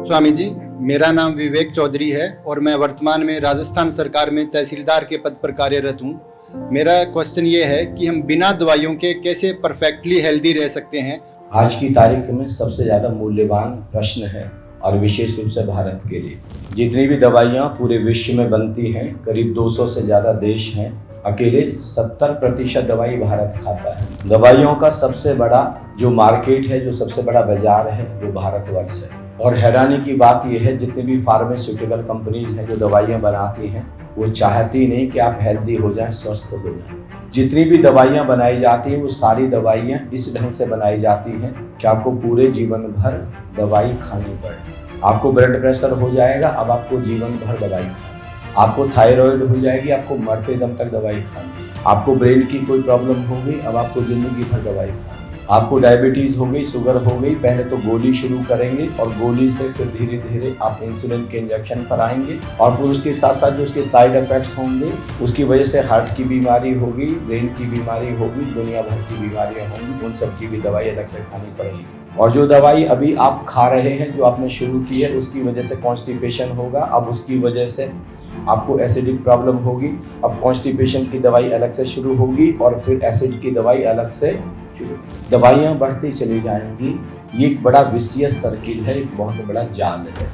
स्वामी जी, मेरा नाम विवेक चौधरी है और मैं वर्तमान में राजस्थान सरकार में तहसीलदार के पद पर कार्यरत हूँ। मेरा क्वेश्चन ये है कि हम बिना दवाइयों के कैसे परफेक्टली हेल्दी रह सकते हैं। आज की तारीख में सबसे ज़्यादा मूल्यवान प्रश्न है और विशेष रूप से भारत के लिए। जितनी भी दवाइयाँ पूरे विश्व में बनती हैं, करीब 200 से ज़्यादा देश हैं, अकेले 70% दवाई भारत खाता है। दवाइयों का सबसे बड़ा जो मार्केट है, जो सबसे बड़ा बाजार है, वो भारतवर्ष है। और हैरानी की बात यह है, जितनी भी फार्मास्यूटिकल कंपनीज हैं जो दवाइयाँ बनाती हैं, वो चाहती नहीं कि आप हेल्दी हो जाएं, स्वस्थ हो जाएं। जितनी भी दवाइयाँ बनाई जाती हैं, वो सारी दवाइयाँ इस ढंग से बनाई जाती हैं कि आपको पूरे जीवन भर दवाई खानी पड़े। आपको ब्लड प्रेशर हो जाएगा, अब आपको जीवन भर दवाई खानी। आपको थायराइड हो जाएगी, आपको मरते दम तक दवाई खानी। आपको ब्रेन की कोई प्रॉब्लम हो गई, अब आपको जिंदगी भर दवाई खानी। आपको डायबिटीज़ हो गई, शुगर हो गई, पहले तो गोली शुरू करेंगे और गोली से फिर धीरे धीरे आप इंसुलिन के इंजेक्शन पर आएंगे और फिर उसके साथ साथ जो उसके साइड इफेक्ट्स होंगे, उसकी वजह से हार्ट की बीमारी होगी, ब्रेन की बीमारी होगी, दुनिया भर की बीमारियां होंगी। उन सब की भी दवाई अलग से खानी पड़ेगी। और जो दवाई अभी आप खा रहे हैं, जो आपने शुरू की है, उसकी वजह से कॉन्स्टिपेशन होगा, अब उसकी वजह से आपको एसिडिक प्रॉब्लम होगी। अब कॉन्स्टिपेशन की दवाई अलग से शुरू होगी और फिर एसिड की दवाई अलग से शुरू। दवाइयाँ बढ़ती चली जाएंगी। ये एक बड़ा विशियस सर्किल है, एक बहुत बड़ा जाल है।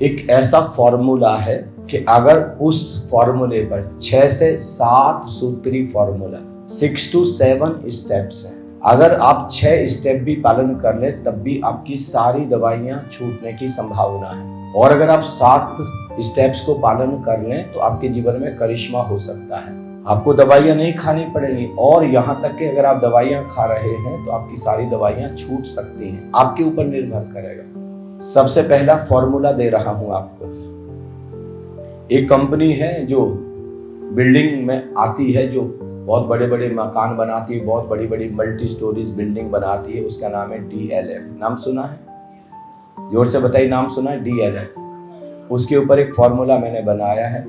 एक ऐसा फॉर्मूला है कि अगर उस फॉर्मूले पर 6 से 7 सूत्री फॉर्मूला, 6 to 7 स्टेप्स हैं, अगर आप 6 स्टेप भी पालन कर लें तब भी आपकी सारी दवाइयाँ छूटने की संभावना है। और अगर आप 7 स्टेप्स को पालन कर लें तो आपके जीवन में करिश्मा हो सकता है। आपको दवाइयाँ नहीं खानी पड़ेंगी और यहाँ तक कि अगर आप दवाइयाँ खा रहे हैं तो आपकी सारी दवाइयाँ छूट सकती हैं। आपके ऊपर निर्भर करेगा। सबसे पहला फॉर्मूला दे रहा हूँ आपको। एक कंपनी है जो बिल्डिंग में आती है, जो बहुत बड़े बड़े मकान बनाती है, बहुत बड़ी बड़ी मल्टी स्टोरीज बिल्डिंग बनाती है। उसका नाम है DLF। नाम सुना है? जोर से बताइए, नाम सुना है? DLF। उसके ऊपर एक फॉर्मूला मैंने बनाया है।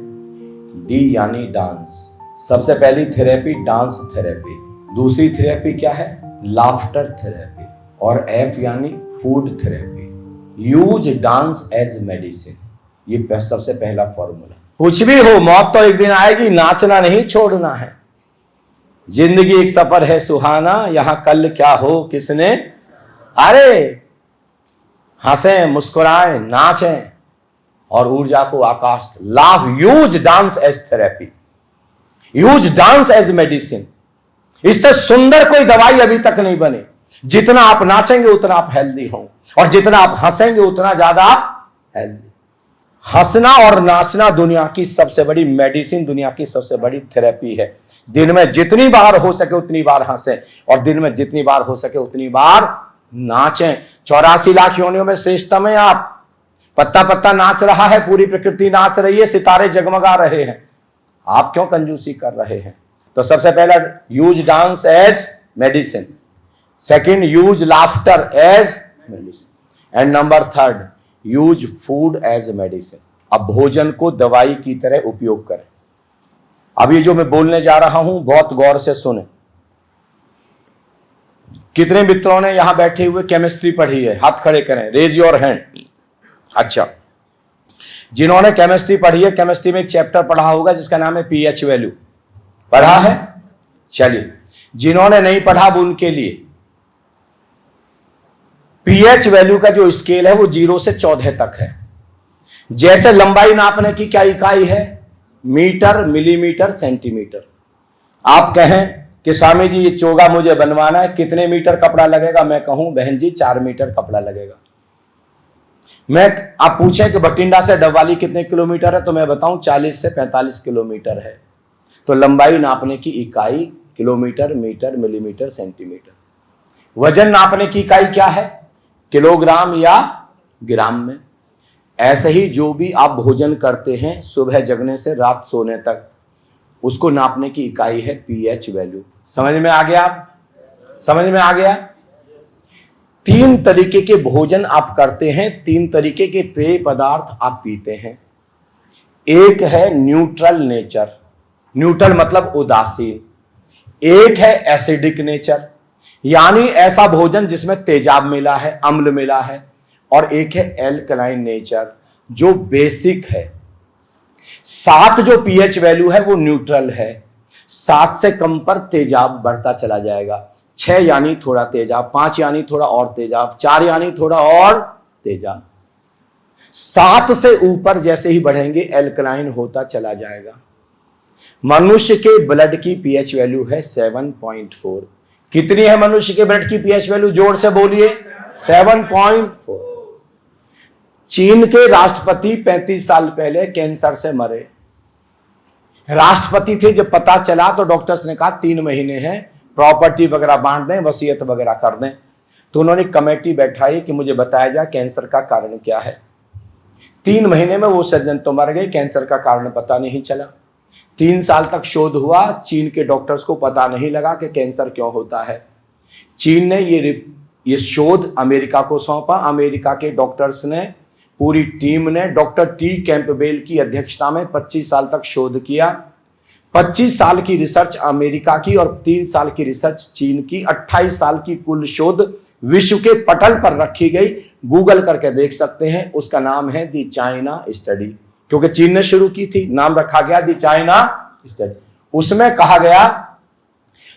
D यानी डांस। सबसे पहली थेरेपी डांस थेरेपी। दूसरी थेरेपी क्या है? Laughter therapy. और F यानी food therapy. Use dance as medicine. ये सबसे पहला फॉर्मूला। कुछ भी हो, मौत तो एक दिन आएगी, नाचना नहीं छोड़ना है। जिंदगी एक सफर है सुहाना, यहां कल क्या हो किसने। अरे हंसें, मुस्कुराएं, नाचें और ऊर्जा को आकाश। Laugh. Use dance as therapy, use dance as medicine. इससे सुंदर कोई दवाई अभी तक नहीं बनी। जितना आप नाचेंगे उतना आप हेल्दी हो, और जितना आप हंसेंगे उतना ज्यादा आप हेल्दी। हंसना और नाचना दुनिया की सबसे बड़ी मेडिसिन, दुनिया की सबसे बड़ी थेरेपी है। दिन में जितनी बार हो सके उतनी बार हंसें और दिन में जितनी बार हो सके उतनी बार नाचें। 84 लाख योनियों में श्रेष्ठतम है आप। पत्ता पत्ता नाच रहा है, पूरी प्रकृति नाच रही है, सितारे जगमगा रहे हैं। आप क्यों कंजूसी कर रहे हैं? तो सबसे पहला, use dance as medicine. Second, use laughter as medicine. And number 3, use food as medicine. अब भोजन को दवाई की तरह उपयोग करें। अब ये जो मैं बोलने जा रहा हूं, बहुत गौर से सुने। कितने मित्रों ने यहां बैठे हुए केमिस्ट्री पढ़ी है? हाथ खड़े करें, रेज योर हैंड। अच्छा, जिन्होंने केमिस्ट्री पढ़ी है, केमिस्ट्री में एक चैप्टर पढ़ा होगा जिसका नाम है pH वैल्यू। पढ़ा है? चलिए, जिन्होंने नहीं पढ़ा वो उनके लिए pH वैल्यू का जो स्केल है वो 0 से 14 तक है। जैसे लंबाई नापने की क्या इकाई है? Metre, millimetre, centimetre. आप कहें कि स्वामी जी ये चोगा मुझे बनवाना है, कितने मीटर कपड़ा लगेगा? मैं कहूं बहन जी 4 मीटर कपड़ा लगेगा। आप पूछें कि बठिंडा से डबवाली कितने किलोमीटर है, तो मैं बताऊं 40 से 45 किलोमीटर है। तो लंबाई नापने की इकाई किलोमीटर, मीटर, मिलीमीटर, सेंटीमीटर। वजन नापने की इकाई क्या है? किलोग्राम या ग्राम में। ऐसे ही जो भी आप भोजन करते हैं सुबह जगने से रात सोने तक, उसको नापने की इकाई है pH वैल्यू। समझ में आ गया? आप समझ में आ गया? 3 तरीके के भोजन आप करते हैं, 3 तरीके के पेय पदार्थ आप पीते हैं। एक है न्यूट्रल नेचर, न्यूट्रल मतलब उदासीन। एक है एसिडिक नेचर, यानी ऐसा भोजन जिसमें तेजाब मिला है, अम्ल मिला है। और एक है एल्कलाइन नेचर जो बेसिक है। 7 जो पीएच वैल्यू है वो न्यूट्रल है। 7 से कम पर तेजाब बढ़ता चला जाएगा। 6 यानी थोड़ा तेजाब, 5 यानी थोड़ा और तेजाब, 4 यानी थोड़ा और तेजाब। 7 से ऊपर जैसे ही बढ़ेंगे एल्कलाइन होता चला जाएगा। मनुष्य के ब्लड की पीएच वैल्यू है 7.4। कितनी है मनुष्य के ब्लड की पीएच वैल्यू? जोर से बोलिए, 7.4। चीन के राष्ट्रपति 35 साल पहले कैंसर से मरे। राष्ट्रपति थे, जब पता चला तो डॉक्टर्स ने कहा 3 महीने हैं, प्रॉपर्टी वगैरह बांट दें, वसीयत वगैरह कर दें। तो उन्होंने कमेटी बैठाई कि मुझे बताया जाए कैंसर का कारण क्या है। 3 महीने में वो सज्जन तो मर गए, कैंसर का कारण पता नहीं चला। 3 साल तक शोध हुआ, चीन के डॉक्टर्स को पता नहीं लगा कि कैंसर क्यों होता है। चीन ने ये शोध अमेरिका को सौंपा। अमेरिका के डॉक्टर्स ने, पूरी टीम ने डॉक्टर टी कैंपबेल की अध्यक्षता में 25 साल तक शोध किया। 25 साल की रिसर्च अमेरिका की और 3 साल की रिसर्च चीन की। 28 साल की कुल शोध विश्व के पटल पर रखी गई। गूगल करके देख सकते हैं, उसका नाम है दी चाइना स्टडी, क्योंकि चीन ने शुरू की थी, नाम रखा गया दी चाइना स्टडी। उसमें कहा गया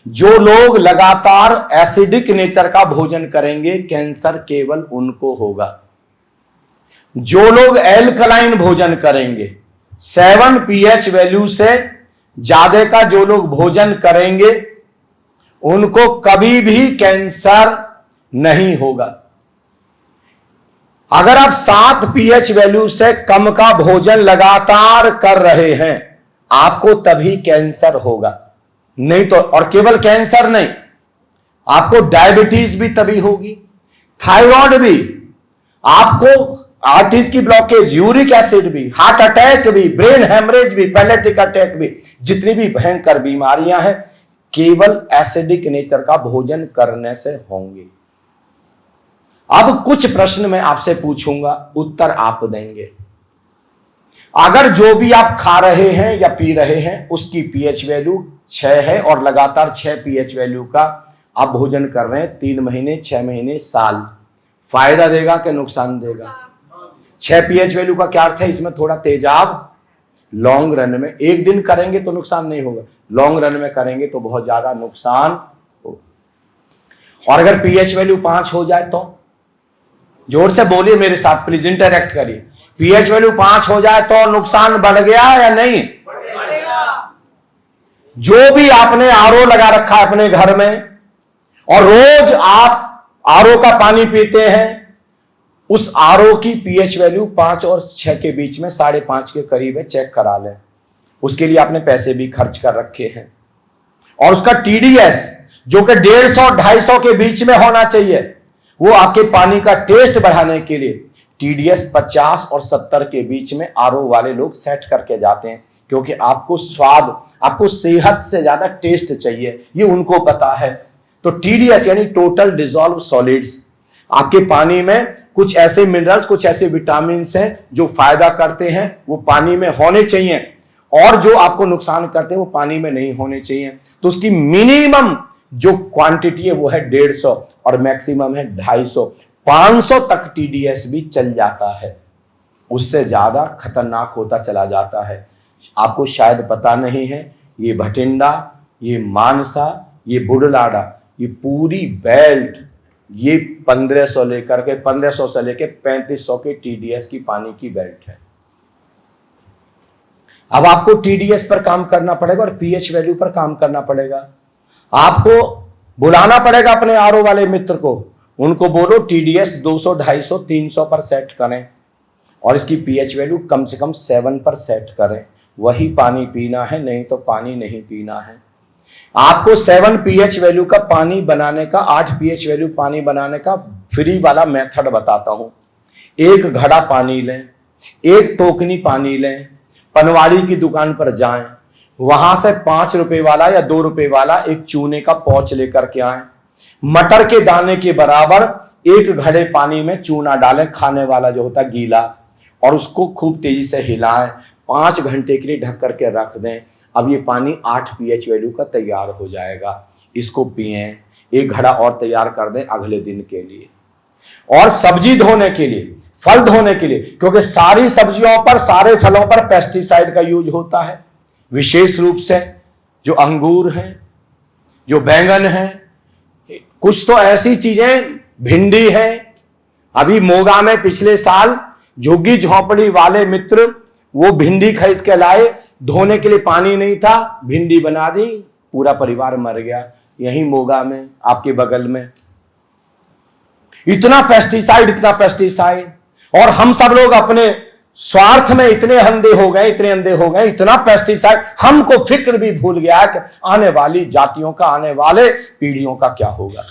जो लोग लगातार एसिडिक नेचर का भोजन करेंगे कैंसर केवल उनको होगा। जो लोग एल्कलाइन भोजन करेंगे, 7 पीएच वैल्यू से ज्यादा का जो लोग भोजन करेंगे उनको कभी भी कैंसर नहीं होगा। अगर आप 7 पीएच वैल्यू से कम का भोजन लगातार कर रहे हैं आपको तभी कैंसर होगा, नहीं तो। और केवल कैंसर नहीं, आपको डायबिटीज भी तभी होगी, थायराइड भी, आपको आर्टरीज की ब्लॉकेज, यूरिक एसिड भी, हार्ट अटैक भी, ब्रेन हेमरेज भी, पैलेटिक अटैक भी, जितनी भी भयंकर बीमारियां हैं केवल एसिडिक नेचर का भोजन करने से होंगी। अब कुछ प्रश्न मैं आपसे पूछूंगा, उत्तर आप देंगे। अगर जो भी आप खा रहे हैं या पी रहे हैं उसकी पीएच वैल्यू 6 है और लगातार 6 पीएच वैल्यू का आप भोजन कर रहे हैं 3 महीने, 6 महीने, साल, फायदा देगा कि नुकसान देगा? 6 पीएच वैल्यू का क्या अर्थ है? इसमें थोड़ा तेजाब लॉन्ग रन में, एक दिन करेंगे तो नुकसान नहीं होगा, लॉन्ग रन में करेंगे तो बहुत ज्यादा नुकसान हो। और अगर पीएच वैल्यू 5 हो जाए तो, जोर से बोलिए मेरे साथ प्लीज, इंटरैक्ट करिए। पीएच वैल्यू 5 हो जाए तो नुकसान बढ़ गया या नहीं? जो भी आपने आरओ लगा रखा है अपने घर में और रोज आप आरओ का पानी पीते हैं, उस आरओ की पीएच वैल्यू 5 और 6 के बीच में 5.5 के करीब है, चेक करा लें। उसके लिए आपने पैसे भी खर्च कर रखे हैं। और उसका टीडीएस जो कि 150-250 के बीच में होना चाहिए, वो आपके पानी का टेस्ट बढ़ाने के लिए टीडीएस 50 और 70 के बीच में आरओ वाले लोग सेट करके जाते हैं, क्योंकि आपको स्वाद, आपको सेहत से ज्यादा टेस्ट चाहिए, ये उनको पता है। तो टीडीएस यानी टोटल डिसॉल्व सॉलिड्स, आपके पानी में कुछ ऐसे मिनरल्स, कुछ ऐसे विटामिन हैं जो फायदा करते हैं वो पानी में होने चाहिए, और जो आपको नुकसान करते हैं वो पानी में नहीं होने चाहिए। तो उसकी मिनिमम जो क्वांटिटी है वो है 150 और मैक्सिमम है 250। 500 तक टीडीएस भी चल जाता है, उससे ज्यादा खतरनाक होता चला जाता है। आपको शायद पता नहीं है, ये भटिंडा, ये मानसा, ये बुढ़लाडा, ये पूरी बेल्ट, ये 1500 लेकर के 1500 से लेकर 3500 के टीडीएस की पानी की बेल्ट है। अब आपको टीडीएस पर काम करना पड़ेगा और पीएच वैल्यू पर काम करना पड़ेगा। आपको बुलाना पड़ेगा अपने आरओ वाले मित्र को, उनको बोलो टीडीएस 200, 250, 300 पर सेट करें और इसकी पीएच वैल्यू कम से कम 7 पर सेट करें। वही पानी पीना है, नहीं तो पानी नहीं पीना है। आपको 7 पीएच वैल्यू का पानी बनाने का, 8 पीएच वैल्यू पानी बनाने का फ्री वाला मेथड बताता हूं। 1 घड़ा पानी लें, 1 टोकनी पानी लें, पनवाड़ी की दुकान पर जाएं, वहां से 5 रुपए वाला या 2 रुपए वाला एक चूने का पाउच लेकर के आए। मटर के दाने के बराबर 1 घड़े पानी में चूना डालें, खाने वाला जो होता गीला, और उसको खूब तेजी से हिलाएं। 5 घंटे के लिए ढक करके रख दें। अब ये पानी 8 पीएच वैल्यू का तैयार हो जाएगा, इसको पिएं। 1 घड़ा और तैयार कर दें अगले दिन के लिए। और सब्जी धोने के लिए, फल धोने के लिए, क्योंकि सारी सब्जियों पर, सारे फलों पर पेस्टिसाइड का यूज होता है। विशेष रूप से जो अंगूर हैं, जो बैंगन हैं, कुछ तो ऐसी चीजें, भिंडी है। अभी मोगा में पिछले साल झुग्गी झोंपड़ी वाले मित्र वो भिंडी खरीद के लाए, धोने के लिए पानी नहीं था, भिंडी बना दी, पूरा परिवार मर गया। यहीं मोगा में, आपके बगल में। इतना पेस्टिसाइड, इतना पेस्टिसाइड। और हम सब लोग अपने स्वार्थ में इतने अंधे हो गए, इतने अंधे हो गए, इतना पेस्टिसाइड, हमको फिक्र भी भूल गया कि आने वाली जातियों का, आने वाले पीढ़ियों का क्या होगा।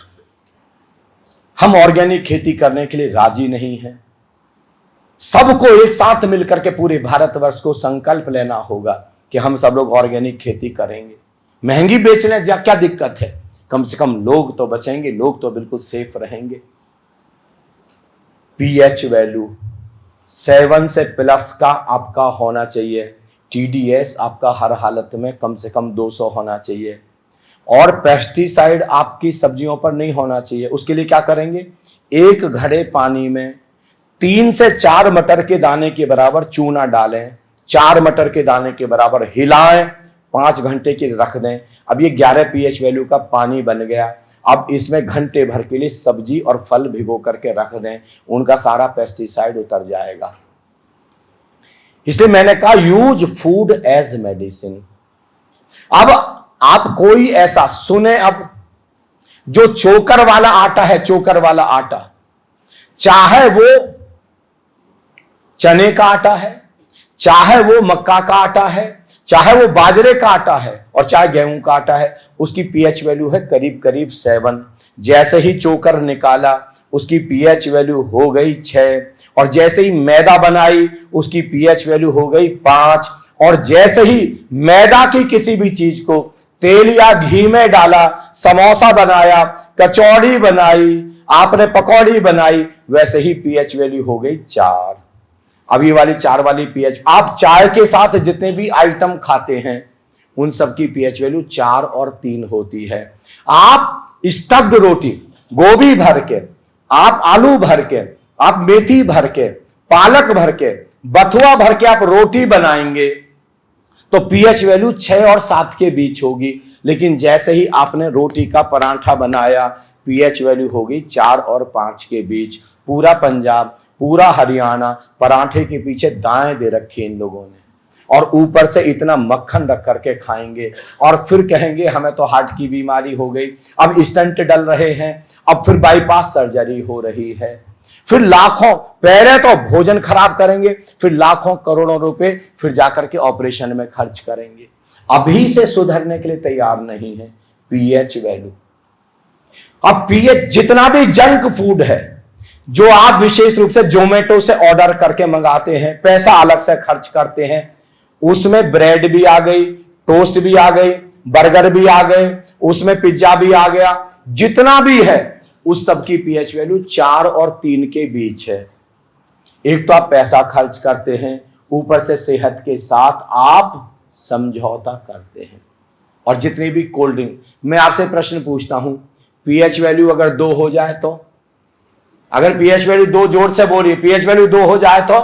हम ऑर्गेनिक खेती करने के लिए राजी नहीं हैं। सबको एक साथ मिलकर के पूरे भारतवर्ष को संकल्प लेना होगा कि हम सब लोग ऑर्गेनिक खेती करेंगे। महंगी बेचने क्या दिक्कत है, कम से कम लोग तो बचेंगे, लोग तो बिल्कुल सेफ रहेंगे। पीएच वैल्यू 7 से प्लस का आपका होना चाहिए। टीडीएस आपका हर हालत में कम से कम 200 होना चाहिए। और पेस्टिसाइड आपकी सब्जियों पर नहीं होना चाहिए। उसके लिए क्या करेंगे, 1 घड़े पानी में 3 से 4 मटर के दाने के बराबर चूना डालें, 4 मटर के दाने के बराबर हिलाएं, 5 घंटे के रख दें। अब ये 11 पीएच वैल्यू का पानी बन गया। अब इसमें घंटे भर के लिए सब्जी और फल भिगो करके रख दें, उनका सारा पेस्टिसाइड उतर जाएगा। इसलिए मैंने कहा यूज फूड एज मेडिसिन। अब आप कोई ऐसा सुने, अब जो चोकर वाला आटा है, चोकर वाला आटा, चाहे वो चने का आटा है, चाहे वो मक्का का आटा है, चाहे वो बाजरे का आटा है, और चाहे गेहूं का आटा है, उसकी पीएच वैल्यू है करीब करीब 7। जैसे ही चोकर निकाला उसकी पीएच वैल्यू हो गई 6, और जैसे ही मैदा बनाई उसकी पीएच वैल्यू हो गई 5, और जैसे ही मैदा की किसी भी चीज को तेल या घी में डाला, समोसा बनाया, कचौड़ी बनाई, आपने पकौड़ी बनाई, वैसे ही पीएच वैल्यू हो गई 4। अब ये वाली 4 वाली पीएच, आप चाय के साथ जितने भी आइटम खाते हैं उन सब की पीएच वैल्यू 4 और 3 होती है। आप स्टफ्ड रोटी, गोभी भर के, आप आलू भर के, आप मेथी भर के, पालक भर के, बथुआ भर के आप रोटी बनाएंगे तो पीएच वैल्यू 6 और 7 के बीच होगी। लेकिन जैसे ही आपने रोटी का परांठा बनाया, पीएच वैल्यू होगी 4 और 5 के बीच। पूरा पंजाब, पूरा हरियाणा परांठे के पीछे दाएं दे रखी इन लोगों ने, और ऊपर से इतना मक्खन रख करके खाएंगे, और फिर कहेंगे हमें तो हार्ट की बीमारी हो गई, अब स्टंट डल रहे हैं, अब फिर बाईपास सर्जरी हो रही है, फिर लाखों, पहले तो भोजन खराब करेंगे, फिर लाखों करोड़ों रुपए फिर जाकर के ऑपरेशन में खर्च करेंगे। अभी से सुधरने के लिए तैयार नहीं है। पीएच वैल्यू, अब पीएच, जितना भी जंक फूड है जो आप विशेष रूप से जोमेटो से ऑर्डर करके मंगाते हैं, पैसा अलग से खर्च करते हैं, उसमें ब्रेड भी आ गई, टोस्ट भी आ गई, बर्गर भी आ गए, उसमें पिज्जा भी आ गया, जितना भी है उस सब की पीएच वैल्यू 4 और 3 के बीच है। एक तो आप पैसा खर्च करते हैं, ऊपर से सेहत के साथ आप समझौता करते हैं। और जितनी भी कोल्ड ड्रिंक, मैं आपसे प्रश्न पूछता हूं, पीएच वैल्यू अगर 2 हो जाए तो, अगर पीएच वैल्यू 2, जोर से बोलिए, पीएच वैल्यू 2 हो जाए तो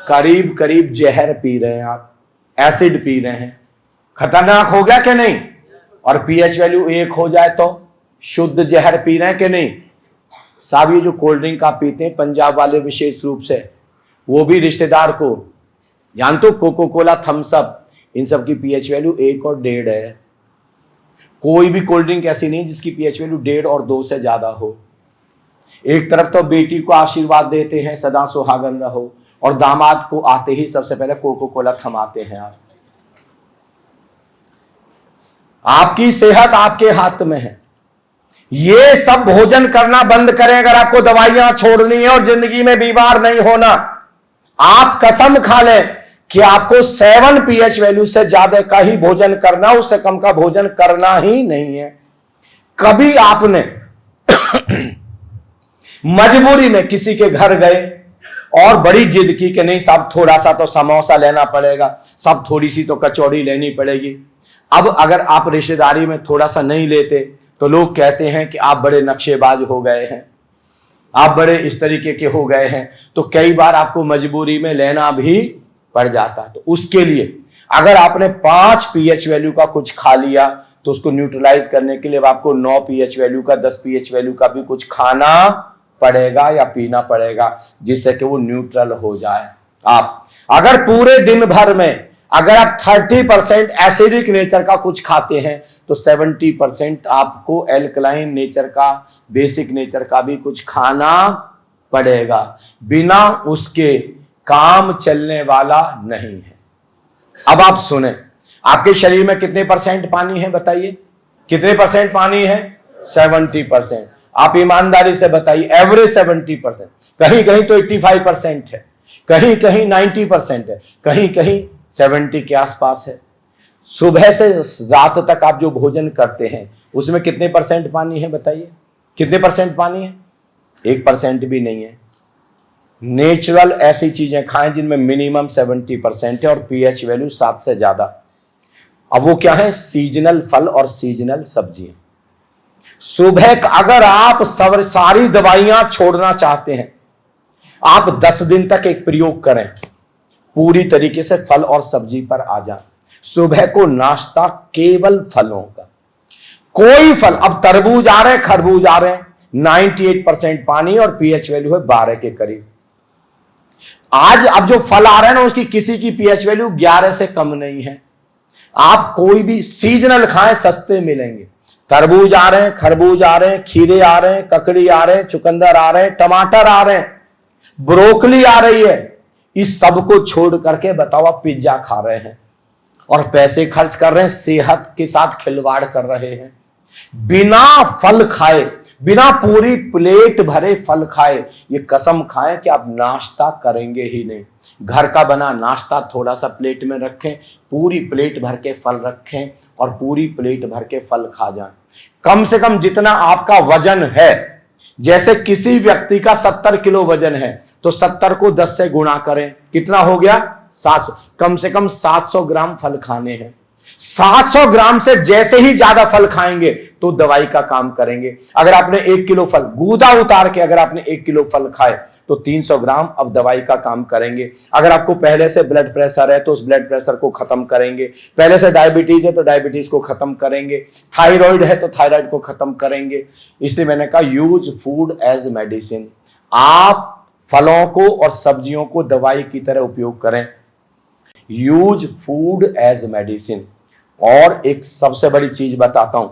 करीब करीब जहर पी रहे हैं आप, एसिड पी रहे हैं, खतरनाक हो गया कि नहीं। और पीएच वैल्यू 1 हो जाए तो शुद्ध जहर पी रहे हैं कि नहीं। साहब ये जो कोल्ड ड्रिंक आप पीते हैं, पंजाब वाले विशेष रूप से, वो भी रिश्तेदार को जानते हो, कोको कोला, थम्स अप, इन सब की पीएच वैल्यू 1 और 1.5 है। कोई भी कोल्ड ड्रिंक ऐसी नहीं जिसकी पीएच वैल्यू 1.5 और 2 से ज्यादा हो। एक तरफ तो बेटी को आशीर्वाद देते हैं सदा सुहागन रहो, और दामाद को आते ही सबसे पहले कोको कोला थमाते हैं। आपकी सेहत आपके हाथ में है। ये सब भोजन करना बंद करें अगर आपको दवाइयां छोड़नी है और जिंदगी में बीमार नहीं होना। आप कसम खा लें कि आपको 7 पीएच वैल्यू से ज्यादा का ही भोजन करना, उससे कम का भोजन करना ही नहीं है। कभी आपने मजबूरी में किसी के घर गए और बड़ी जिद की कि नहीं साहब थोड़ा सा तो समोसा लेना पड़ेगा, साहब थोड़ी सी तो कचौड़ी लेनी पड़ेगी। अब अगर आप रिश्तेदारी में थोड़ा सा नहीं लेते तो लोग कहते हैं कि आप बड़े नक्शेबाज हो गए हैं। आप बड़े इस तरीके के हो गए हैं, तो कई बार आपको मजबूरी में लेना भी पड़ जाता। तो उसके लिए अगर आपने 5 pH वैल्यू का कुछ खा लिया तो उसको न्यूट्रलाइज करने के लिए आपको 9 pH वैल्यू का, 10 pH वैल्यू का भी कुछ खाना पड़ेगा या पीना पड़ेगा, जिससे कि वो न्यूट्रल हो जाए। आप अगर पूरे दिन भर में अगर आप 30% एसिडिक नेचर का कुछ खाते हैं तो 70% आपको एल्कलाइन नेचर का, बेसिक नेचर का भी कुछ खाना पड़ेगा। बिना उसके काम चलने वाला नहीं है। अब आप सुने, आपके शरीर में कितने परसेंट पानी है बताइए? कितने परसेंट पानी है? 70%। आप ईमानदारी से बताइए, एवरेज 70%, कहीं कहीं तो 85% है, कहीं कहीं 90% है, कहीं कहीं 70 के आसपास है। सुबह से रात तक आप जो भोजन करते हैं उसमें कितने परसेंट पानी है बताइए? कितने परसेंट पानी है? 1% भी नहीं है। नेचुरल ऐसी चीजें खाएं जिनमें मिनिमम 70% है और पीएच वैल्यू 7 से ज्यादा। अब वो क्या है? सीजनल फल और सीजनल सब्जियां। सुबह अगर आप सारी दवाइयां छोड़ना चाहते हैं, आप 10 दिन तक एक प्रयोग करें, पूरी तरीके से फल और सब्जी पर आ जाए। सुबह को नाश्ता केवल फलों का, कोई फल। अब तरबूज आ रहे हैं, खरबूज आ रहे हैं, 98% पानी और पीएच वैल्यू है 12 के करीब। आज अब जो फल आ रहे हैं ना, उसकी किसी की पीएच वैल्यू 11 से कम नहीं है। आप कोई भी सीजनल खाएं, सस्ते मिलेंगे। तरबूज आ रहे हैं, खरबूज आ रहे हैं, खीरे आ रहे हैं, ककड़ी आ रहे हैं, चुकंदर आ रहे हैं, टमाटर आ रहे हैं, ब्रोकली आ रही है। इस सब को छोड़ करके बताओ आप पिज्जा खा रहे हैं और पैसे खर्च कर रहे हैं, सेहत के साथ खिलवाड़ कर रहे हैं। बिना फल खाए, बिना पूरी प्लेट भरे फल खाए, ये कसम खाएं कि आप नाश्ता करेंगे ही नहीं। घर का बना नाश्ता थोड़ा सा प्लेट में रखें, पूरी प्लेट भर के फल रखें और पूरी प्लेट भर के फल खा जाएं। कम से कम जितना आपका वजन है, जैसे किसी व्यक्ति का 70 किलो वजन है तो 70 को 10 से गुणा करें, कितना हो गया? 700। कम से कम 700 ग्राम फल खाने हैं। 700 ग्राम से जैसे ही ज्यादा फल खाएंगे तो दवाई का काम करेंगे। अगर आपने 1 किलो फल गूदा उतार के अगर आपने 1 किलो फल खाए तो 300 ग्राम अब दवाई का काम करेंगे। अगर आपको पहले से ब्लड प्रेशर है तो उस ब्लड प्रेशर को खत्म करेंगे, पहले से डायबिटीज है तो डायबिटीज को खत्म करेंगे, थायराइड है तो थायराइड को खत्म करेंगे। इसलिए मैंने कहा यूज फूड एज मेडिसिन। आप फलों को और सब्जियों को दवाई की तरह उपयोग करें। Use food as medicine. और एक सबसे बड़ी चीज बताता हूं,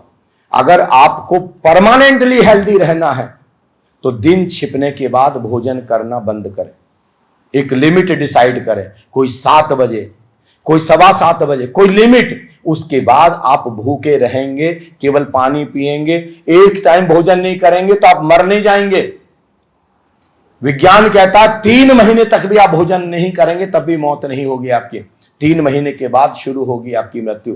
अगर आपको परमानेंटली हेल्दी रहना है तो दिन छिपने के बाद भोजन करना बंद करें। एक लिमिट डिसाइड करें, कोई 7 बजे, कोई 7:15 बजे, कोई लिमिट। उसके बाद आप भूखे रहेंगे, केवल पानी पिएंगे, एक टाइम भोजन नहीं करेंगे तो आप मर नहीं जाएंगे। विज्ञान कहता है 3 महीने तक भी आप भोजन नहीं करेंगे तब भी मौत नहीं होगी आपकी। 3 महीने के बाद शुरू होगी आपकी मृत्यु।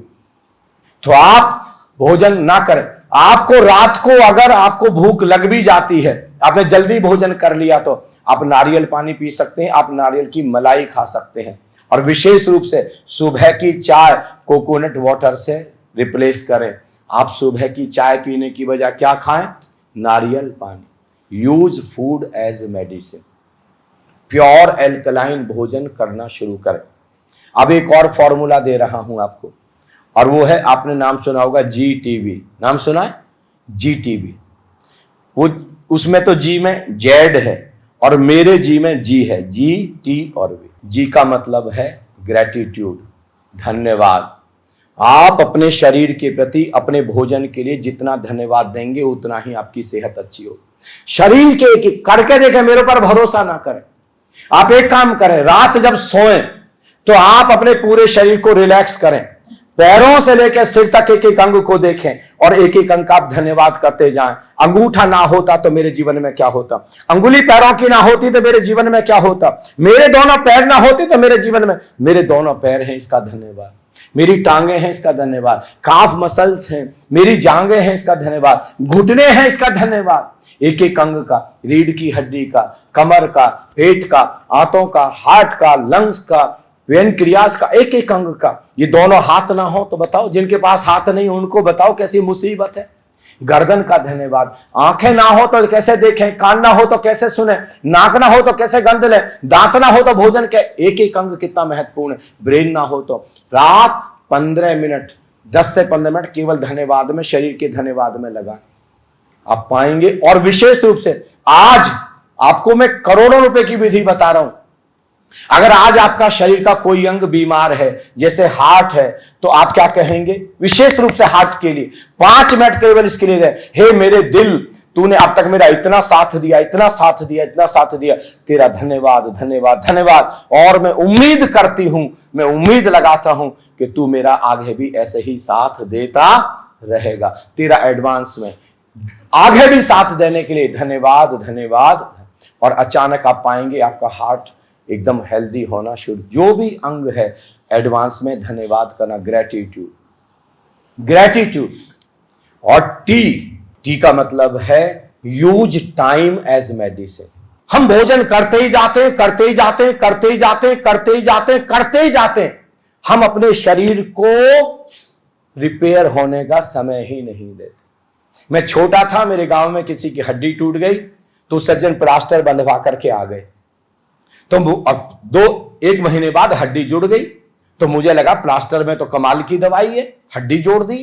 तो आप भोजन ना करें। आपको रात को अगर आपको भूख लग भी जाती है, आपने जल्दी भोजन कर लिया, तो आप नारियल पानी पी सकते हैं, आप नारियल की मलाई खा सकते हैं। और विशेष रूप से सुबह की चाय कोकोनट वाटर से रिप्लेस करें। आप सुबह की चाय पीने की बजाय क्या खाएं? नारियल पानी। Use food as medicine. Pure alkaline भोजन करना शुरू करें। अब एक और फॉर्मूला दे रहा हूं आपको, और वो है, आपने नाम सुना होगा GTV। नाम सुना है? GTV। वो उसमें तो जी में जेड है और मेरे जी में जी है। GT और V। जी का मतलब है ग्रेटिट्यूड, धन्यवाद। आप अपने शरीर के प्रति, अपने भोजन के लिए जितना धन्यवाद देंगे उतना ही आपकी सेहत अच्छी होगी। शरीर के एक करके देखें, मेरे ऊपर भरोसा ना करें। आप एक काम करें, रात जब सोएं तो आप अपने पूरे शरीर को रिलैक्स करें, पैरों से लेकर सिर तक एक एक अंग को देखें और एक एक अंग का आप धन्यवाद करते जाएं। अंगूठा ना होता तो मेरे जीवन में क्या होता, अंगुली पैरों की ना होती तो मेरे जीवन में क्या होता, मेरे दोनों पैर ना होते तो मेरे जीवन में, मेरे दोनों पैर हैं इसका धन्यवाद, मेरी टांगे हैं इसका धन्यवाद, काफ मसल्स हैं, मेरी जांघें हैं इसका धन्यवाद, घुटने हैं इसका धन्यवाद। एक एक अंग का, रीढ़ की हड्डी का, कमर का, पेट का, आंतों का, हार्ट का, लंग्स का, पेनक्रियास का, एक एक अंग का। ये दोनों हाथ ना हो तो बताओ, जिनके पास हाथ नहीं उनको बताओ कैसी मुसीबत है। गर्दन का धन्यवाद। आंखें ना हो तो कैसे देखें, कान ना हो तो कैसे सुने, नाक ना हो तो कैसे गंध लें, दांत ना हो तो भोजन के एक एक अंग कितना महत्वपूर्ण है। ब्रेन ना हो तो रात 15 मिनट 10 से 15 मिनट केवल धन्यवाद में, शरीर के धन्यवाद में लगा आप पाएंगे। और विशेष रूप से आज आपको मैं करोड़ों रुपए की विधि बता रहा हूं। अगर आज आपका शरीर का कोई अंग बीमार है, जैसे हार्ट है, तो आप क्या कहेंगे? विशेष रूप से हार्ट के लिए 5 मिनट केवल इसके लिए दे, हे मेरे दिल, तूने अब तक मेरा इतना साथ दिया, इतना साथ दिया, इतना साथ दिया, तेरा धन्यवाद धन्यवाद धन्यवाद। और मैं उम्मीद करती हूं, मैं उम्मीद लगाता हूं कि तू मेरा आगे भी ऐसे ही साथ देता रहेगा। तेरा एडवांस में आगे भी साथ देने के लिए धन्यवाद धन्यवाद। और अचानक आप पाएंगे आपका हार्ट एकदम हेल्दी होना शुरू। जो भी अंग है एडवांस में धन्यवाद करना, ग्रेटिट्यूड ग्रेटिट्यूड। और टी का मतलब है यूज टाइम एज मेडिसिन। हम भोजन करते ही जाते हैं, करते ही जाते हैं, करते ही जाते हैं, करते ही जाते हैं, करते ही जाते हैं। हम अपने शरीर को रिपेयर होने का समय ही नहीं देते। मैं छोटा था, मेरे गांव में किसी की हड्डी टूट गई तो सज्जन प्लास्टर बंधवा करके आ गए। तो अब 1 महीने बाद हड्डी जुड़ गई, तो मुझे लगा प्लास्टर में तो कमाल की दवाई है, हड्डी जोड़ दी।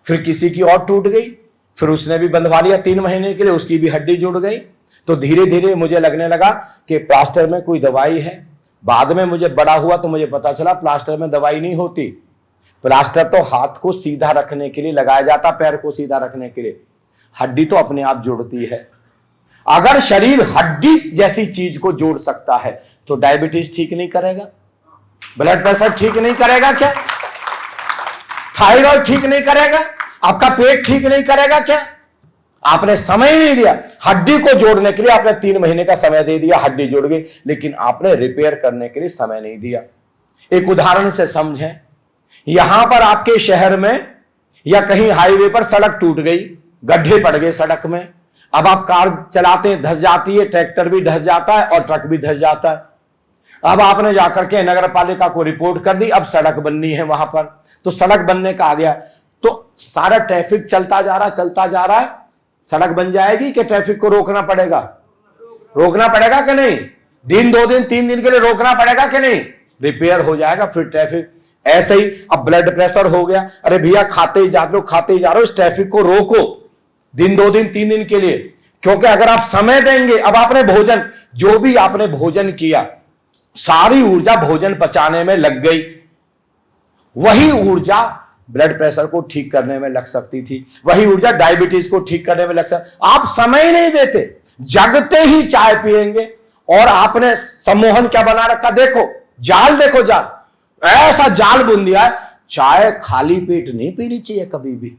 फिर किसी की और टूट गई, फिर उसने भी बंधवा लिया 3 महीने के लिए, उसकी भी हड्डी जुड़ गई। तो धीरे धीरे मुझे लगने लगा कि प्लास्टर में कोई दवाई है। बाद में मुझे बड़ा हुआ तो मुझे पता चला प्लास्टर में दवाई नहीं होती। प्लास्टर तो हाथ को सीधा रखने के लिए लगाया जाता, पैर को सीधा रखने के लिए। हड्डी तो अपने आप जुड़ती है। अगर शरीर हड्डी जैसी चीज को जोड़ सकता है तो डायबिटीज ठीक नहीं करेगा? ब्लड प्रेशर ठीक नहीं करेगा क्या? थायराइड ठीक नहीं करेगा? आपका पेट ठीक नहीं करेगा क्या? आपने समय नहीं दिया हड्डी को जोड़ने के लिए। आपने 3 महीने का समय दे दिया, हड्डी जुड़ गई, लेकिन आपने रिपेयर करने के लिए समय नहीं दिया। एक उदाहरण से समझें, यहां पर आपके शहर में या कहीं हाईवे पर सड़क टूट गई, गड्ढे पड़ गए सड़क में। अब आप कार चलाते हैं, धंस जाती है, ट्रैक्टर भी धंस जाता है और ट्रक भी धंस जाता है। अब आपने जाकर के नगर पालिका को रिपोर्ट कर दी, अब सड़क बननी है वहां पर। तो सड़क बनने का आ गया, तो सारा ट्रैफिक चलता जा रहा है। सड़क बन जाएगी कि ट्रैफिक को रोकना पड़ेगा? रोकना पड़ेगा कि नहीं? दिन 2 दिन 3 दिन के लिए रोकना पड़ेगा कि नहीं? रिपेयर हो जाएगा फिर ट्रैफिक। ऐसे ही अब ब्लड प्रेशर हो गया, अरे भैया खाते ही जा रहे हो, इस ट्रैफिक को रोको दिन 2 दिन 3 दिन के लिए। क्योंकि अगर आप समय देंगे, अब आपने भोजन, जो भी आपने भोजन किया, सारी ऊर्जा भोजन पचाने में लग गई। वही ऊर्जा ब्लड प्रेशर को ठीक करने में लग सकती थी, वही ऊर्जा डायबिटीज को ठीक करने में लग सकती। आप समय नहीं देते, जगते ही चाय पिएंगे। और आपने सम्मोहन क्या बना रखा? देखो जाल, देखो जाल, ऐसा जाल बुन दिया है। चाय खाली पेट नहीं पीनी चाहिए कभी भी।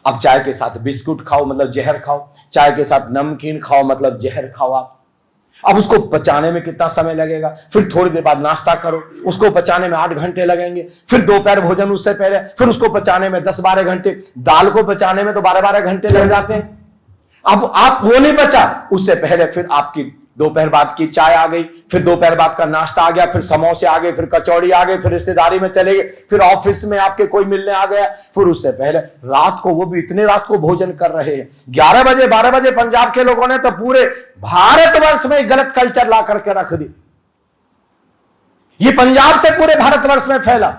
अब चाय के साथ बिस्कुट खाओ मतलब जहर खाओ, चाय के साथ नमकीन खाओ मतलब जहर खाओ आप। अब उसको पचाने में कितना समय लगेगा? फिर थोड़ी देर बाद नाश्ता करो, उसको पचाने में 8 घंटे लगेंगे। फिर दोपहर भोजन उससे पहले, फिर उसको पचाने में 10-12 घंटे। दाल को पचाने में तो 12-12 घंटे लग जाते हैं। अब आप वो नहीं बचा, उससे पहले फिर आपकी दोपहर बाद की चाय आ गई, फिर दोपहर बाद का नाश्ता आ गया, फिर समोसे आ गए, फिर कचौड़ी आ गई, फिर रिश्तेदारी में चले गए, फिर ऑफिस में आपके कोई मिलने आ गया, फिर उससे पहले रात को, वो भी इतने रात को भोजन कर रहे हैं 11 बजे 12 बजे। पंजाब के लोगों ने तो पूरे भारतवर्ष में गलत कल्चर ला करके रख दी। ये पंजाब से पूरे भारतवर्ष में फैला।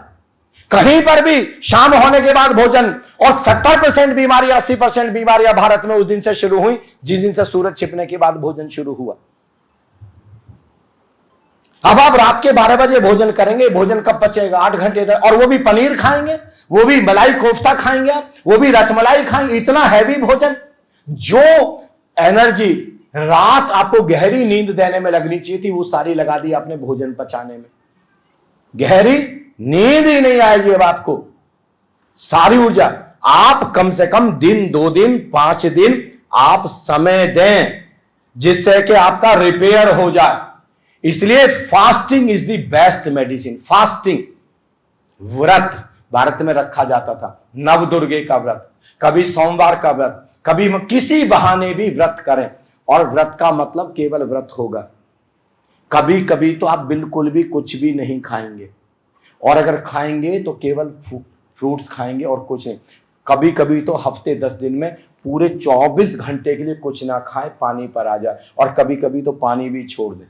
कहीं पर भी शाम होने के बाद भोजन, और 70% बीमारियां 80% बीमारियां भारत में उस दिन से शुरू हुई जिस दिन से सूरज छिपने के बाद भोजन शुरू हुआ। अब आप रात के 12 बजे भोजन करेंगे, भोजन कब पचेगा? 8 घंटे तक। और वो भी पनीर खाएंगे, वो भी मलाई कोफ्ता खाएंगे, वो भी रसमलाई खाएंगे। इतना हैवी भोजन, जो एनर्जी रात आपको गहरी नींद देने में लगनी चाहिए थी, वो सारी लगा दी आपने भोजन पचाने में। गहरी नींद ही नहीं आएगी अब आपको। सारी ऊर्जा आप कम से कम दिन 2 दिन 5 दिन आप समय दें, जिससे कि आपका रिपेयर हो जाए। इसलिए fasting is the best medicine. Fasting, व्रत भारत में रखा जाता था, नवदुर्गे का व्रत, कभी सोमवार का व्रत, कभी किसी बहाने भी व्रत करें। और व्रत का मतलब केवल व्रत होगा। कभी कभी तो आप बिल्कुल भी कुछ भी नहीं खाएंगे, और अगर खाएंगे तो केवल फ्रूट्स खाएंगे और कुछ नहीं। कभी कभी तो हफ्ते 10 दिन में पूरे 24 घंटे के लिए कुछ ना खाए, पानी पर आ जाए, और कभी कभी तो पानी भी छोड़ दे।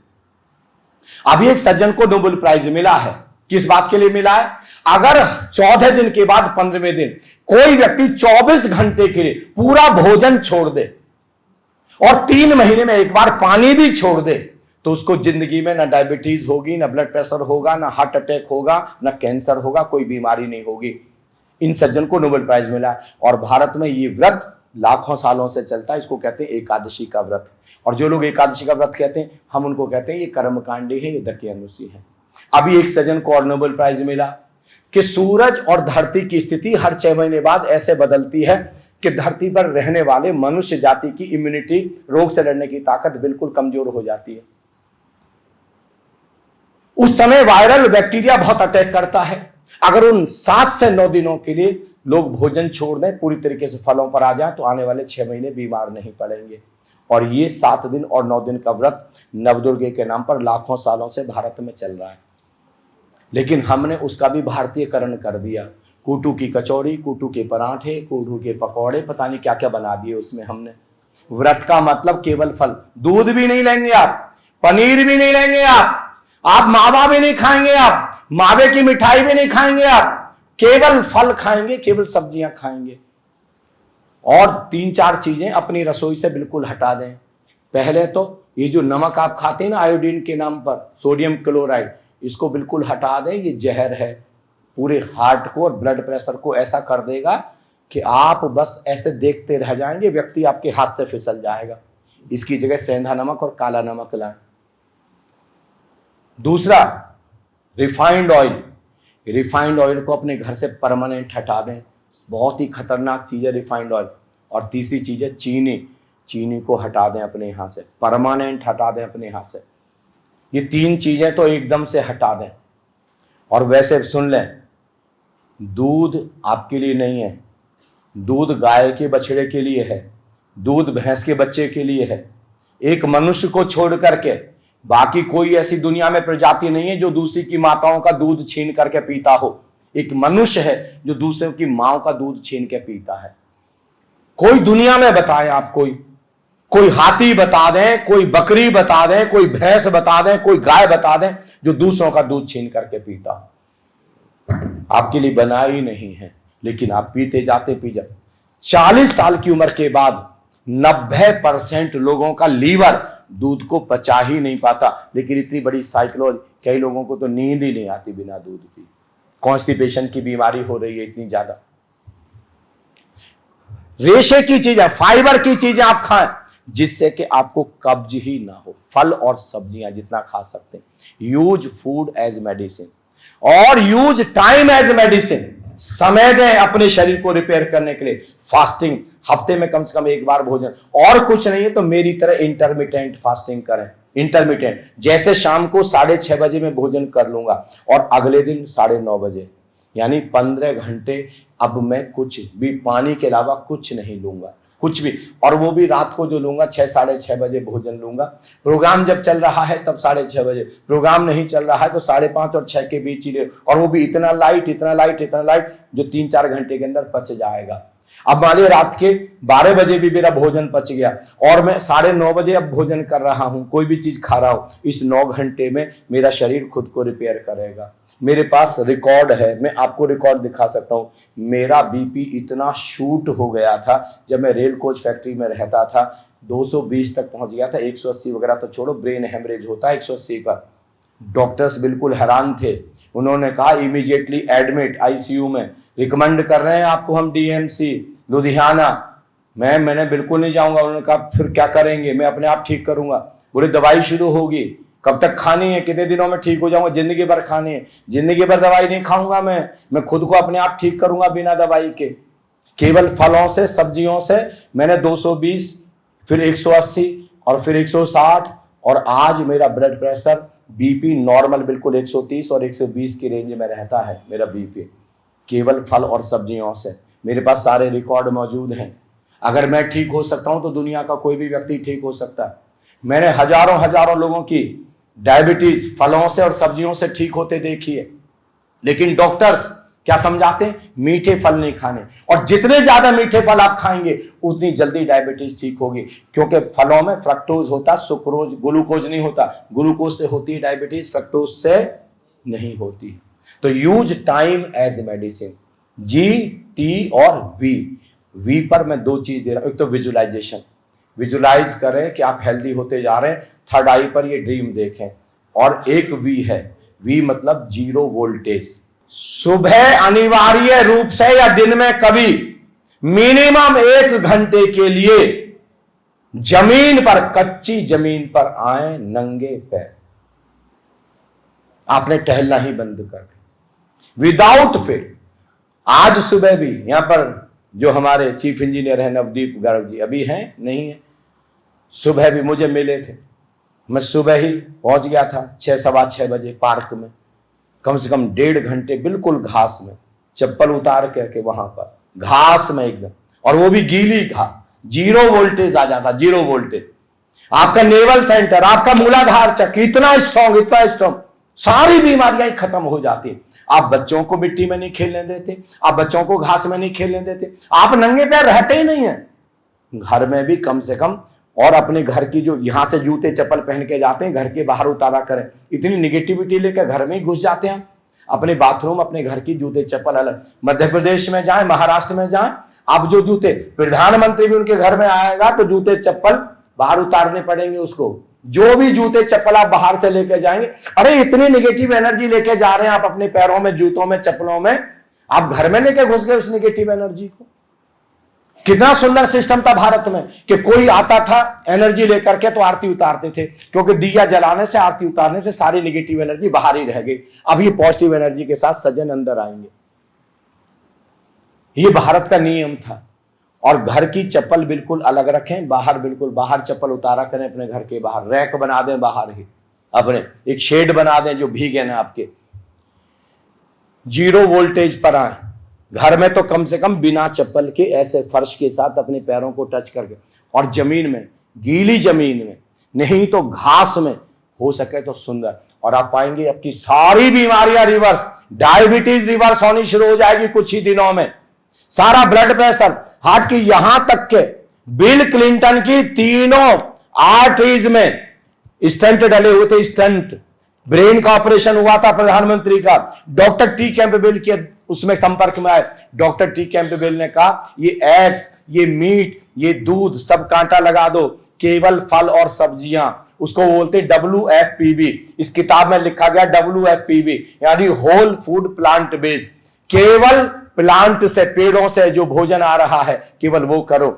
अभी एक सज्जन को नोबेल प्राइज मिला है, किस बात के लिए मिला है? अगर 14 दिन के बाद 15वें दिन कोई व्यक्ति 24 घंटे के लिए पूरा भोजन छोड़ दे और 3 महीने में एक बार पानी भी छोड़ दे, तो उसको जिंदगी में ना डायबिटीज होगी, ना ब्लड प्रेशर होगा, ना हार्ट अटैक होगा, ना कैंसर होगा, कोई बीमारी नहीं होगी। इन सज्जन को नोबेल प्राइज मिला है। और भारत में ये व्रत लाखों सालों से चलता है, इसको कहते हैं एकादशी का व्रत। और जो लोग एकादशी का व्रत कहते हैं, हम उनको कहते हैं ये कर्मकांडी है, ये दकियानुसी है। अभी एक सज्जन को और नोबेल प्राइज मिला कि सूरज और धरती की स्थिति हर 6 महीने बाद ऐसे बदलती है कि धरती पर रहने वाले मनुष्य जाति की इम्यूनिटी, रोग से लड़ने की ताकत बिल्कुल कमजोर हो जाती है। उस समय वायरल बैक्टीरिया बहुत अटैक करता है। अगर उन 7 से 9 दिनों के लिए लोग भोजन छोड़ दें, पूरी तरीके से फलों पर आ जाए, तो आने वाले 6 महीने बीमार नहीं पड़ेंगे। और ये 7 दिन और 9 दिन का व्रत नवदुर्गे के नाम पर लाखों सालों से भारत में चल रहा है। लेकिन हमने उसका भी भारतीयकरण कर दिया। कूटू की कचौड़ी, कूटू के पराठे, कूटू के पकौड़े, पता नहीं क्या क्या बना दिए उसमें हमने। व्रत का मतलब केवल फल, दूध भी नहीं लेंगे आप, पनीर भी नहीं लेंगे आप मावा भी नहीं खाएंगे, आप मावे की मिठाई भी नहीं खाएंगे, आप केवल फल खाएंगे, केवल सब्जियां खाएंगे। और 3-4 चीजें अपनी रसोई से बिल्कुल हटा दें। पहले तो ये जो नमक आप खाते हैं ना आयोडीन के नाम पर, सोडियम क्लोराइड, इसको बिल्कुल हटा दें। ये जहर है, पूरे हार्ट को और ब्लड प्रेशर को ऐसा कर देगा कि आप बस ऐसे देखते रह जाएंगे, व्यक्ति आपके हाथ से फिसल जाएगा। इसकी जगह सेंधा नमक और काला नमक लाएं। दूसरा, रिफाइंड ऑयल। रिफाइंड ऑयल को अपने घर से परमानेंट हटा दें, बहुत ही खतरनाक चीज है रिफाइंड ऑयल। और तीसरी चीज है चीनी। चीनी को हटा दें अपने यहाँ से, परमानेंट हटा दें अपने यहाँ से। ये 3 चीजें तो एकदम से हटा दें। और वैसे सुन लें, दूध आपके लिए नहीं है, दूध गाय के बछड़े के लिए है, दूध भैंस के बच्चे के लिए है। एक मनुष्य को छोड़ करके बाकी कोई ऐसी दुनिया में प्रजाति नहीं है जो दूसरी की माताओं का दूध छीन करके पीता हो। एक मनुष्य है जो दूसरों की मां का दूध छीन के पीता है। कोई दुनिया में बताएं आप, कोई हाथी बता दें, कोई बकरी बता दें, कोई भैंस बता दें, कोई गाय बता दें जो दूसरों का दूध छीन करके पीता हो। आपके लिए बना ही नहीं है, लेकिन आप पीते जाते पी जाते। 40 साल की उम्र के बाद 90% लोगों का लीवर दूध को पचा ही नहीं पाता। लेकिन इतनी बड़ी साइकोलॉजी, कई लोगों को तो नींद ही नहीं आती बिना दूध पी। कॉन्स्टिपेशन की बीमारी हो रही है इतनी ज्यादा। रेशे की चीजें, फाइबर की चीजें आप खाएं जिससे कि आपको कब्ज ही ना हो। फल और सब्जियां जितना खा सकते हैं। यूज फूड एज मेडिसिन और यूज टाइम एज मेडिसिन। समय दें अपने शरीर को रिपेयर करने के लिए। फास्टिंग, हफ्ते में कम से कम 1 बार भोजन, और कुछ नहीं है तो मेरी तरह इंटरमिटेंट फास्टिंग करें। इंटरमिटेंट जैसे शाम को 6:30 बजे में भोजन कर लूंगा और अगले दिन 9:30 बजे, यानी 15 घंटे अब मैं कुछ भी पानी के अलावा कुछ नहीं लूंगा, कुछ भी। और वो भी रात को जो लूंगा 6-6:30 बजे भोजन लूंगा। प्रोग्राम जब चल रहा है तब 6:30 बजे, प्रोग्राम नहीं चल रहा है तो 5:30 और 6 के बीच ही ले, और वो भी इतना लाइट जो 3-4 घंटे के अंदर पच जाएगा। अब मान लीजिए रात के 12 बजे भी मेरा भोजन पच गया और मैं 9:30 बजे अब भोजन कर रहा हूं, कोई भी चीज खा रहा हूं, इस 9 घंटे में मेरा शरीर खुद को रिपेयर करेगा। मेरे पास रिकॉर्ड है, मैं आपको रिकॉर्ड दिखा सकता हूं। मेरा बीपी इतना शूट हो गया था जब मैं रेल कोच फैक्ट्री में रहता था, 220 तक पहुंच गया था। 180 वगैरह तो छोड़ो, ब्रेन हेमरेज होता है 180 पर। डॉक्टर्स बिल्कुल हैरान थे। उन्होंने कहा इमीडिएटली एडमिट आईसीयू में, रिकमेंड कर रहे हैं आपको हम डीएमसी लुधियाना। मैंने बिल्कुल नहीं जाऊंगा। उन्होंने कहा फिर क्या करेंगे? मैं अपने आप ठीक करूंगा। बोले दवाई शुरू होगी, कब तक खानी है, कितने दिनों में ठीक हो जाऊंगा? जिंदगी भर खानी है। जिंदगी भर दवाई नहीं खाऊंगा मैं खुद को अपने आप ठीक करूंगा बिना दवाई के, केवल फलों से, सब्जियों से। मैंने 220, फिर 180 और फिर 160, और आज मेरा ब्लड प्रेशर, बीपी नॉर्मल बिल्कुल 130 और 120 की रेंज में रहता है मेरा बीपी, केवल फल और सब्जियों से। मेरे पास सारे रिकॉर्ड मौजूद हैं। अगर मैं ठीक हो सकता हूं तो दुनिया का कोई भी व्यक्ति ठीक हो सकता है। मैंने हजारों लोगों की डायबिटीज फलों से और सब्जियों से ठीक होते देखी है। लेकिन डॉक्टर्स क्या समझाते हैं? मीठे फल नहीं खाने, और जितने ज्यादा मीठे फल आप खाएंगे उतनी जल्दी डायबिटीज ठीक होगी, क्योंकि फलों में फ्रक्टोज होता, सुक्रोज, ग्लूकोज नहीं होता। ग्लूकोज से होती है डायबिटीज, फ्रक्टोज से नहीं होती। तो यूज टाइम एज मेडिसिन। जी, टी और वी पर मैं 2 चीज दे रहा हूं। एक तो विजुअलाइजेशन, विजुअलाइज करें कि आप हेल्दी होते जा रहे हैं। थर्ड आई पर ये ड्रीम देखें। और एक वी है, वी मतलब 0 वोल्टेज। सुबह अनिवार्य रूप से या दिन में कभी मिनिमम 1 घंटे के लिए जमीन पर, कच्ची जमीन पर आए नंगे पैर। आपने टहलना ही बंद कर दिया विदाउट फेल। आज सुबह भी यहां पर जो हमारे चीफ इंजीनियर हैं नवदीप गर्ग जी, अभी हैं नहीं है, सुबह भी मुझे मिले थे। मैं सुबह ही पहुंच गया था 6, सवा 6 बजे पार्क में। कम से कम 1.5 घंटे बिल्कुल घास में, चप्पल उतार करके वहां पर घास में एकदम, और वो भी गीली घास। 0 वोल्टेज आ जाता, 0 वोल्टेज। आपका नेवल सेंटर, आपका मूलाधार चक्र इतना स्ट्रॉन्ग, इतना स्ट्रॉन्ग, सारी बीमारियां खत्म हो जाती। आप बच्चों को मिट्टी में नहीं खेलने देते, आप बच्चों को घास में नहीं खेलने देते, आप नंगे पैर रहते ही नहीं है। घर में भी कम से कम, और अपने घर की जो यहां से जूते चप्पल पहन के जाते हैं, घर के बाहर उतारा करें। इतनी निगेटिविटी लेकर घर में ही घुस जाते हैं। अपने बाथरूम, अपने घर की जूते चप्पल अलग। मध्य प्रदेश में जाएं, महाराष्ट्र में जाएं, आप जो जूते, प्रधानमंत्री भी उनके घर में आएगा तो जूते चप्पल बाहर उतारने पड़ेंगे उसको। जो भी जूते चप्पल आप बाहर से लेके जाएंगे, अरे इतनी निगेटिव एनर्जी लेके जा रहे हैं आप अपने पैरों में, जूतों में, चप्पलों में, आप घर में लेके घुस गए उस निगेटिव एनर्जी को। कितना सुंदर सिस्टम था भारत में कि कोई आता था एनर्जी लेकर के तो आरती उतारते थे, क्योंकि दिया जलाने से, आरती उतारने से सारी निगेटिव एनर्जी बाहर ही रह गई। अब ये पॉजिटिव एनर्जी के साथ सज्जन अंदर आएंगे। ये भारत का नियम था। और घर की चप्पल बिल्कुल अलग रखें, बाहर बिल्कुल बाहर चप्पल उतारा करें। अपने घर के बाहर रैक बना दें, बाहर ही अपने एक शेड बना दें जो भीगे ना आपके। 0 वोल्टेज पर आए। घर में तो कम से कम बिना चप्पल के ऐसे फर्श के साथ अपने पैरों को टच करके, और जमीन में, गीली जमीन में, नहीं तो घास में हो सके तो सुंदर। और आप पाएंगे आपकी सारी बीमारियां रिवर्स, डायबिटीज रिवर्स होनी शुरू हो जाएगी कुछ ही दिनों में। सारा ब्लड प्रेशर, हार्ट की, यहां तक के बिल क्लिंटन की 3 आर्टरीज में स्टंट डले हुए थे। स्टंट, ब्रेन का ऑपरेशन हुआ था प्रधानमंत्री का। डॉक्टर टी कैंपबेल के उसमें संपर्क में आए। डॉक्टर टी कैंपबेल ने कहा ये एग्स, ये मीट, ये दूध सब कांटा लगा दो, केवल फल और सब्जियां, उसको बोलते WFPB। इस किताब में लिखा गया WFPB यानी होल फूड प्लांट बेस्ड। केवल प्लांट से, पेड़ों से जो भोजन आ रहा है केवल वो करो।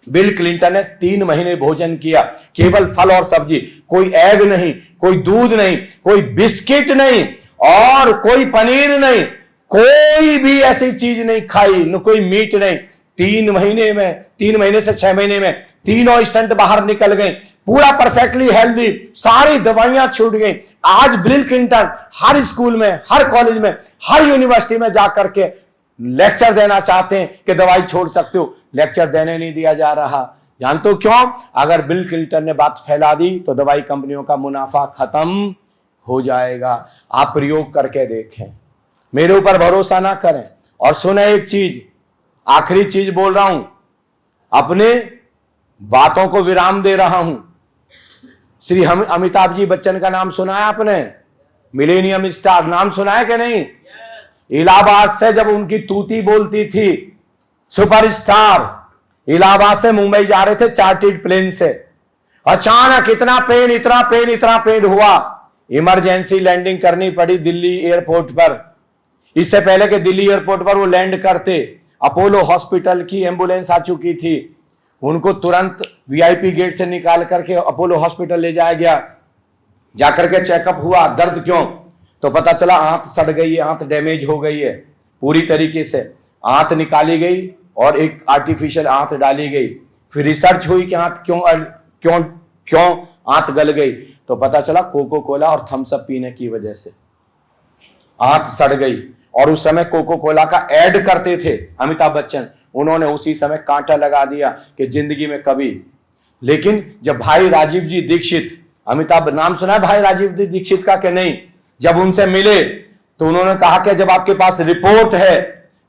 बिल क्लिंटन ने 3 महीने भोजन किया, केवल फल और सब्जी, कोई एग नहीं, कोई दूध नहीं, कोई बिस्किट नहीं, और कोई पनीर नहीं, कोई भी ऐसी चीज नहीं खाई, न कोई मीट नहीं। 3 महीने में, 3 महीने से 6 महीने में 3 स्टंट बाहर निकल गए, पूरा परफेक्टली हेल्दी, सारी दवाइयां छूट गई। आज बिल क्लिंटन हर स्कूल में, हर कॉलेज में, हर यूनिवर्सिटी में जाकर के लेक्चर देना चाहते हैं कि दवाई छोड़ सकते हो। लेक्चर देने नहीं दिया जा रहा। जानते हो क्यों? अगर बिल क्लिंटन ने बात फैला दी तो दवाई कंपनियों का मुनाफा खत्म हो जाएगा। आप प्रयोग करके देखें, मेरे ऊपर भरोसा ना करें। और सुने एक चीज, आखिरी चीज बोल रहा हूं, अपने बातों को विराम दे रहा हूं। श्री अमिताभ जी बच्चन का नाम सुना है आपने? मिलेनियम स्टार नाम सुना है कि नहीं? इलाहाबाद से जब उनकी तूती बोलती थी, सुपरस्टार, इलाहाबाद से मुंबई जा रहे थे चार्टर्ड प्लेन से, अचानक इतना पेन हुआ, इमरजेंसी लैंडिंग करनी पड़ी दिल्ली एयरपोर्ट पर। इससे पहले कि दिल्ली एयरपोर्ट पर वो लैंड करते, अपोलो हॉस्पिटल की एम्बुलेंस आ चुकी थी। उनको तुरंत VIP गेट से निकाल करके अपोलो हॉस्पिटल ले जाया गया। जाकर के चेकअप हुआ, दर्द क्यों? तो पता चला आंत सड़ गई है, आंत डैमेज हो गई है पूरी तरीके से। आंत निकाली गई और एक आर्टिफिशियल आंत डाली गई। फिर रिसर्च हुई कि आंत क्यों आंत गल गई, तो पता चला कोको कोला और थम्स अप पीने की वजह से आंत सड़ गई। और उस समय कोको कोला का ऐड करते थे अमिताभ बच्चन, उन्होंने उसी समय कांटा लगा दिया कि जिंदगी में कभी। लेकिन जब भाई राजीव जी दीक्षित, अमिताभ नाम सुना है भाई राजीव जी दीक्षित का कि नहीं? जब उनसे मिले तो उन्होंने कहा कि जब आपके पास रिपोर्ट है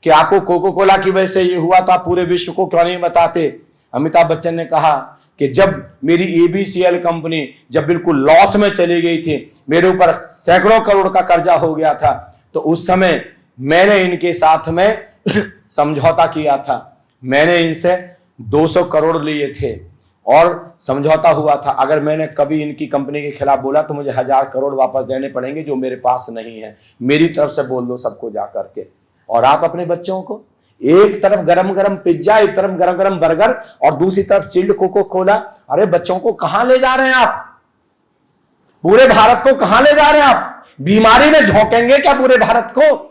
कि आपको कोको कोला की वजह से ये हुआ तो आप पूरे विश्व को क्यों नहीं बताते। अमिताभ बच्चन ने कहा कि जब मेरी एबीसीएल कंपनी जब बिल्कुल लॉस में चली गई थी, मेरे ऊपर सैकड़ों करोड़ का कर्जा हो गया था, तो उस समय मैंने इनके साथ में समझौता किया था। मैंने इनसे 200 करोड़ लिए थे और समझौता हुआ था, अगर मैंने कभी इनकी कंपनी के खिलाफ बोला तो मुझे 1000 करोड़ वापस देने पड़ेंगे जो मेरे पास नहीं है। मेरी तरफ से बोल दो सबको जा करके। और आप अपने बच्चों को एक तरफ गरम गरम पिज्जा, एक तरफ गरम गरम बर्गर और दूसरी तरफ चिल्ड कोको कोला, अरे बच्चों को कहां ले जा रहे हैं आप? पूरे भारत को कहां ले जा रहे हैं आप? बीमारी में झोंकेंगे क्या पूरे भारत को?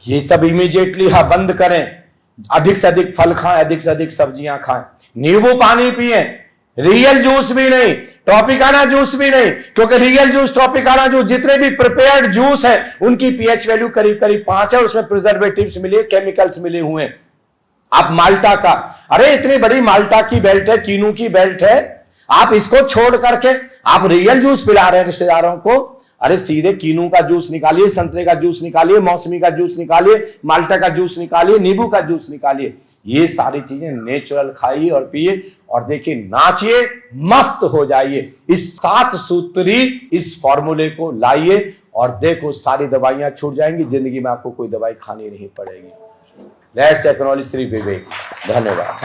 ये सब इमीडिएटली बंद करें। अधिक से अधिक फल खाएं, अधिक से अधिक सब्जियां खाएं, नींबू पानी पिए, रियल जूस भी नहीं, ट्रॉपिकाना जूस भी नहीं, क्योंकि रियल जूस, ट्रॉपिकाना जूस, जितने भी प्रिपेयर्ड जूस है उनकी पीएच वैल्यू करीब करीब 5 है, उसमें प्रिजर्वेटिव्स मिले, केमिकल्स मिले हुए हैं। आप माल्टा का, अरे इतनी बड़ी माल्टा की बेल्ट है, कीनू की बेल्ट है, आप इसको छोड़ करके आप रियल जूस पिला रहे हैं रिश्तेदारों को। अरे सीधे कीनू का जूस निकालिए, संतरे का जूस निकालिए, मौसमी का जूस निकालिए, माल्टा का जूस निकालिए, नींबू का जूस निकालिए। ये सारी चीजें नेचुरल खाइए और पिए और देखिए, नाचिए, मस्त हो जाइए। इस 7 सूत्री इस फॉर्मूले को लाइए और देखो सारी दवाइयां छूट जाएंगी, जिंदगी में आपको कोई दवाई खानी नहीं पड़ेगी। Let's acknowledge Shri Vivek. धन्यवाद।